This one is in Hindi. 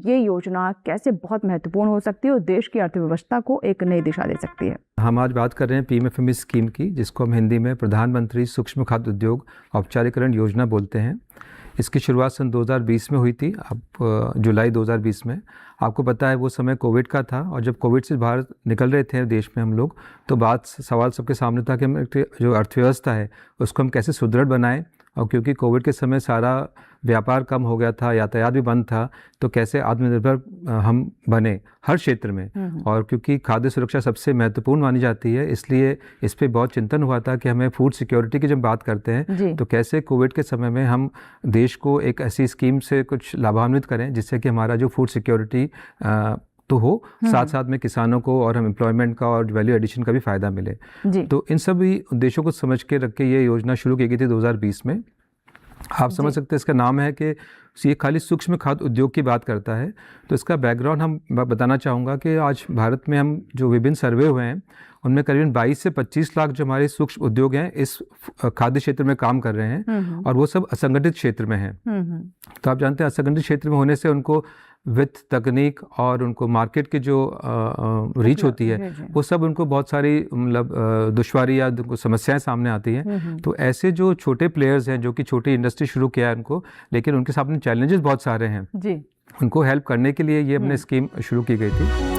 ये योजना कैसे बहुत महत्वपूर्ण हो सकती है और देश की अर्थव्यवस्था को एक नई दिशा दे सकती है। हम आज बात कर रहे हैं PMFME स्कीम की, जिसको हम हिंदी में प्रधानमंत्री सूक्ष्म खाद्य उद्योग औपचारिकरण योजना बोलते हैं। इसकी शुरुआत सन 2020 में हुई थी, अब जुलाई 2020 में। आपको पता है वो समय कोविड का था, और जब कोविड से बाहर निकल रहे थे देश में हम लोग, तो सवाल सबके सामने था कि हम जो अर्थव्यवस्था है उसको हम कैसे सुदृढ़ बनाएं। और क्योंकि कोविड के समय सारा व्यापार कम हो गया था, यातायात भी बंद था, तो कैसे आत्मनिर्भर हम बने हर क्षेत्र में। और क्योंकि खाद्य सुरक्षा सबसे महत्वपूर्ण मानी जाती है, इसलिए इस पे बहुत चिंतन हुआ था कि हमें फूड सिक्योरिटी की जब बात करते हैं तो कैसे कोविड के समय में हम देश को एक ऐसी स्कीम से कुछ लाभान्वित करें जिससे कि हमारा जो फूड सिक्योरिटी तो हो, साथ साथ में किसानों को और हम एम्प्लॉयमेंट का और वैल्यू एडिशन का भी फ़ायदा मिले। तो इन सभी उद्देश्यों को समझ के रख के ये योजना शुरू की गई थी 2020 में। आप समझ सकते हैं इसका नाम है कि ये खाली सूक्ष्म खाद्य उद्योग की बात करता है। तो इसका बैकग्राउंड हम बताना चाहूँगा कि आज भारत में हम जो विभिन्न सर्वे हुए हैं उनमें करीबन 22 से 25 लाख जो हमारे सूक्ष्म उद्योग हैं इस खाद्य क्षेत्र में काम कर रहे हैं, और वो सब असंगठित क्षेत्र में हैं। तो आप जानते हैं असंगठित क्षेत्र में होने से उनको वित्त, तकनीक और उनको मार्केट की जो रीच होती है वो सब उनको बहुत सारी मतलब दुश्वारी या समस्याएं सामने आती हैं। तो ऐसे जो छोटे प्लेयर्स हैं जो कि छोटी इंडस्ट्री शुरू किया है उनको, लेकिन उनके सामने चैलेंजेस बहुत सारे हैं, उनको हेल्प करने के लिए ये हमने स्कीम शुरू की गई थी।